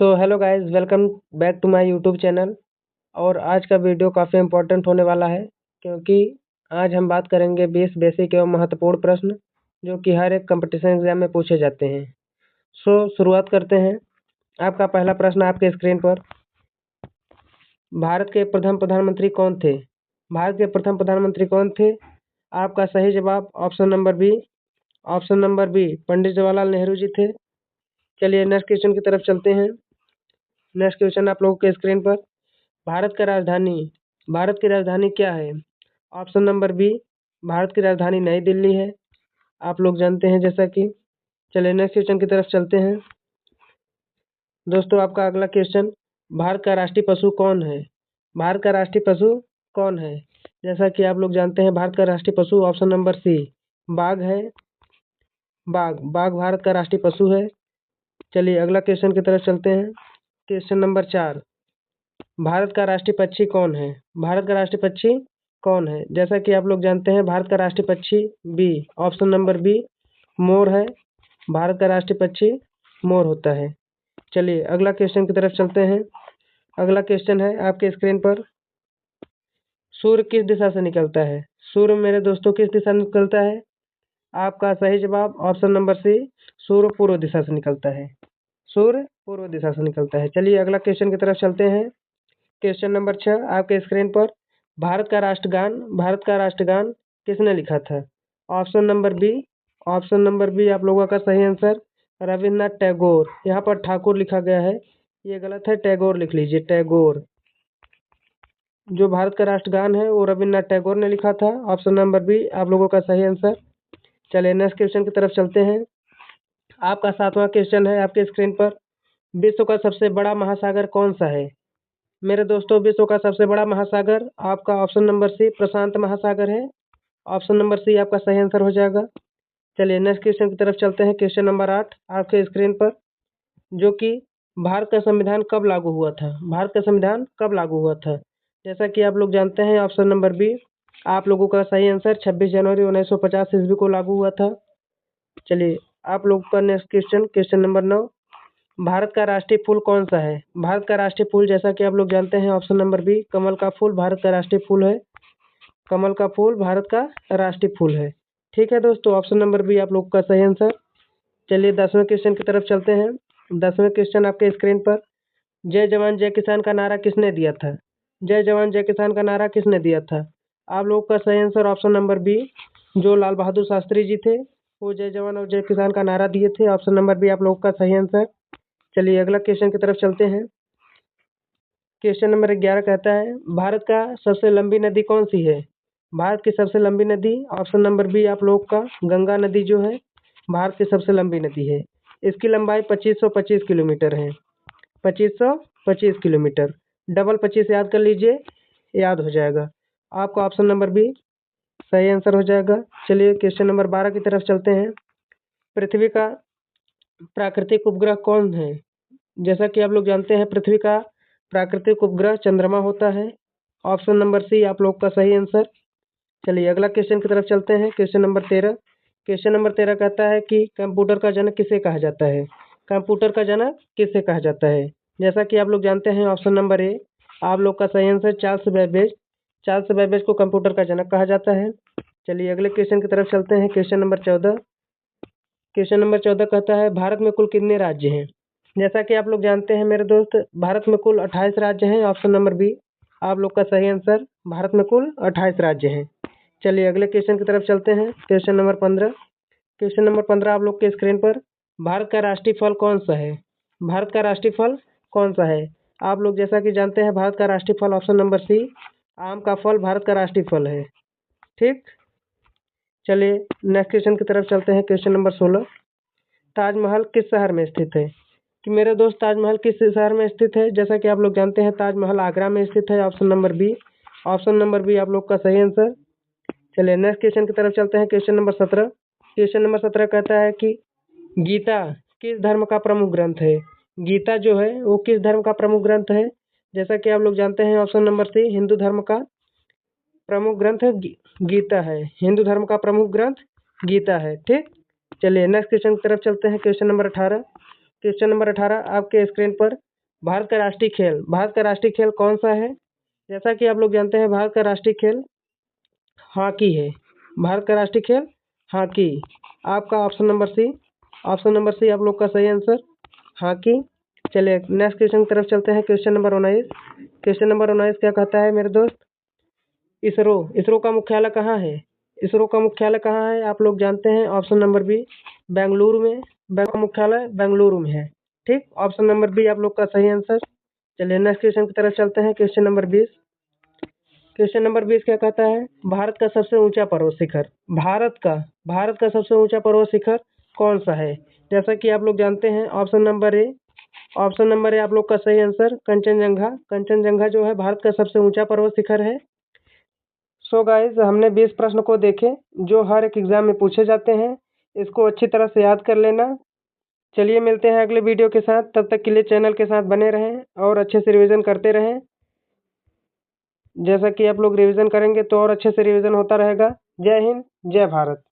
So hello guys, welcome back to my YouTube channel. और आज का वीडियो काफ़ी इम्पोर्टेंट होने वाला है, क्योंकि आज हम बात करेंगे 20 बेसिक एवं महत्वपूर्ण प्रश्न जो कि हर एक कंपटीशन एग्जाम में पूछे जाते हैं। सो शुरुआत करते हैं। आपका पहला प्रश्न आपके स्क्रीन पर। भारत के प्रथम प्रधानमंत्री कौन थे? भारत के प्रथम प्रधानमंत्री कौन थे? आपका सही जवाब option number B. Option number B Pandit Jawaharlal Nehru ji थे। चलिए नेक्स्ट क्वेश्चन की तरफ चलते हैं। नेक्स्ट क्वेश्चन आप लोगों के स्क्रीन पर। भारत की राजधानी क्या है? ऑप्शन नंबर बी भारत की राजधानी नई दिल्ली है। आप लोग जानते हैं जैसा कि। चलिए नेक्स्ट क्वेश्चन की तरफ चलते हैं। दोस्तों आपका अगला क्वेश्चन, भारत का राष्ट्रीय पशु कौन है? भारत का राष्ट्रीय पशु कौन है? जैसा कि आप लोग जानते हैं भारत का राष्ट्रीय पशु ऑप्शन नंबर सी बाघ है। बाघ भारत का राष्ट्रीय पशु है। चलिए अगला क्वेश्चन की तरफ चलते हैं। क्वेश्चन नंबर 4, भारत का राष्ट्रीय पक्षी कौन है? भारत का राष्ट्रीय पक्षी कौन है? जैसा कि आप लोग जानते हैं भारत का राष्ट्रीय पक्षी बी ऑप्शन नंबर बी मोर है। भारत का राष्ट्रीय पक्षी मोर होता है। चलिए अगला क्वेश्चन की तरफ चलते हैं। अगला क्वेश्चन है आपके स्क्रीन पर। सूर्य किस दिशा से निकलता है? सूर्य मेरे दोस्तों किस दिशा से निकलता है? आपका सही जवाब ऑप्शन नंबर सी सूर्य पूर्व दिशा से निकलता है। सूर्य पूर्व दिशा से निकलता है। चलिए अगला क्वेश्चन की तरफ चलते हैं। क्वेश्चन नंबर 6 आपके स्क्रीन पर। भारत का राष्ट्रगान किसने लिखा था? ऑप्शन नंबर बी आप लोगों का सही आंसर रविन्द्रनाथ टैगोर। यहाँ पर ठाकुर लिखा गया है, ये गलत है, टैगोर लिख लीजिए, टैगोर। जो भारत का राष्ट्रगान है वो रविन्द्रनाथ टैगोर ने लिखा था। ऑप्शन नंबर बी आप लोगों का सही आंसर। चलिए नेक्स्ट क्वेश्चन की तरफ चलते हैं। आपका 7वां क्वेश्चन है आपके स्क्रीन पर। विश्व का सबसे बड़ा महासागर कौन सा है? मेरे दोस्तों विश्व का सबसे बड़ा महासागर आपका ऑप्शन नंबर सी प्रशांत महासागर है। ऑप्शन नंबर सी आपका सही आंसर हो जाएगा। चलिए नेक्स्ट क्वेश्चन की तरफ चलते हैं। क्वेश्चन नंबर 8 आपके स्क्रीन पर, जो कि भारत का संविधान कब लागू हुआ था? भारत का संविधान कब लागू हुआ था? जैसा कि आप लोग जानते हैं ऑप्शन नंबर बी आप लोगों का सही आंसर 26 जनवरी 1950 ईस्वी को लागू हुआ था। चलिए आप लोगों का next question, question number 9, Bharat का राष्ट्रीय फूल कौन सा है? भारत का राष्ट्रीय फूल जैसा कि आप लोग जानते हैं ऑप्शन नंबर बी कमल का फूल भारत का राष्ट्रीय फूल है। कमल का फूल भारत का राष्ट्रीय फूल है। ठीक है दोस्तों, ऑप्शन नंबर बी आप लोग का सही आंसर। चलिए 10वें क्वेश्चन की तरफ चलते हैं। 10वें क्वेश्चन आपके स्क्रीन पर। जय जवान जय किसान का नारा किसने दिया था? जय जवान जय किसान का नारा किसने दिया था? आप लोग का सही आंसर ऑप्शन नंबर बी जो लाल बहादुर शास्त्री जी थे, वो जय जवान और जय किसान का नारा दिए थे। ऑप्शन नंबर बी आप लोग का सही आंसर। चलिए अगला क्वेश्चन की तरफ चलते हैं। क्वेश्चन नंबर 11 कहता है भारत का सबसे लंबी नदी कौन सी है? भारत की सबसे लंबी नदी ऑप्शन नंबर बी आप लोग का गंगा नदी जो है भारत की सबसे लंबी नदी है। इसकी लंबाई 2525 किलोमीटर है। 2525 किलोमीटर। डबल 25 याद कर लीजिए, याद हो जाएगा। आपका ऑप्शन नंबर बी सही आंसर हो जाएगा। चलिए क्वेश्चन नंबर 12 की तरफ चलते हैं। पृथ्वी का प्राकृतिक उपग्रह कौन है? जैसा कि आप लोग जानते हैं पृथ्वी का प्राकृतिक उपग्रह चंद्रमा होता है। ऑप्शन नंबर सी आप लोग का सही आंसर। चलिए अगला क्वेश्चन की तरफ चलते हैं। Question number 13। क्वेश्चन नंबर 13 कहता है कि कंप्यूटर का जनक किसे कहा जाता है? कंप्यूटर का जनक किसे कहा जाता है? जैसा कि आप लोग जानते हैं ऑप्शन नंबर ए आप लोग का सही answer Charles Babbage. Charles Babbage को कंप्यूटर का जनक कहा जाता है। चलिए अगले क्वेश्चन की तरफ चलते हैं। Question number 14। क्वेश्चन नंबर 14 कहता है भारत में कुल कितने राज्य हैं? जैसा कि आप लोग जानते हैं मेरे दोस्त भारत में कुल 28 राज्य हैं। ऑप्शन नंबर बी आप लोग का सही आंसर। भारत में कुल 28 राज्य हैं। चलिए अगले क्वेश्चन की तरफ चलते हैं। Question number 15। क्वेश्चन नंबर 15 आप लोग के स्क्रीन पर। भारत का राष्ट्रीय फल कौन सा है? भारत का राष्ट्रीय फल कौन सा है? आप लोग जैसा कि जानते हैं भारत का राष्ट्रीय फल ऑप्शन नंबर सी आम का फल भारत का राष्ट्रीय फल है। ठीक, चलिए नेक्स्ट क्वेश्चन की तरफ चलते हैं। Question number 16। ताजमहल किस शहर में स्थित है? कि मेरे दोस्त ताजमहल किस शहर में स्थित है? जैसा कि आप लोग जानते हैं ताजमहल आगरा में स्थित है। Option number B. Option number B आप लोग का सही आंसर। चलिए नेक्स्ट क्वेश्चन की तरफ चलते हैं। Question number 17। क्वेश्चन नंबर 17 कहता है कि गीता किस धर्म का प्रमुख ग्रंथ है? गीता जो है वो किस धर्म का प्रमुख ग्रंथ है? जैसा कि आप लोग जानते हैं ऑप्शन नंबर सी हिंदू धर्म का प्रमुख ग्रंथ गीता है। हिंदू धर्म का प्रमुख ग्रंथ गीता है। ठीक, चलिए नेक्स्ट क्वेश्चन की तरफ चलते हैं। Question number 18। क्वेश्चन नंबर 18 आपके स्क्रीन पर। भारत का राष्ट्रीय खेल कौन सा है? जैसा कि आप लोग जानते हैं भारत का राष्ट्रीय खेल हॉकी है। भारत का राष्ट्रीय खेल हॉकी। आपका ऑप्शन नंबर सी आप लोग का सही आंसर हॉकी। चलिए नेक्स्ट क्वेश्चन की तरफ चलते हैं। Question number 19। क्वेश्चन नंबर 19 क्या कहता है मेरे दोस्त? इसरो का मुख्यालय कहाँ है? इसरो का मुख्यालय कहाँ है आप लोग जानते हैं? ऑप्शन नंबर बी बेंगलुरु में। मुख्यालय बेंगलुरु में है। ठीक, ऑप्शन नंबर बी आप लोग का सही आंसर। चलिए नेक्स्ट क्वेश्चन की तरफ चलते हैं। Question number 20। क्वेश्चन नंबर 20 क्या कहता है? भारत का सबसे ऊंचा पर्वत शिखर कौन सा है? जैसा कि आप लोग जानते हैं ऑप्शन नंबर ए आप लोग का सही आंसर कंचनजंगा जो है भारत का सबसे ऊंचा पर्वत शिखर है। सो गाइस हमने 20 प्रश्न को देखे जो हर एक एग्जाम में पूछे जाते हैं। इसको अच्छी तरह से याद कर लेना। चलिए मिलते हैं अगले वीडियो के साथ। तब तक के लिए चैनल के साथ बने रहें और अच्छे से रिवीजन करते रहें। जैसा कि आप लोग रिवीजन करेंगे तो और अच्छे से रिवीजन होता रहेगा। जय हिंद, जय भारत।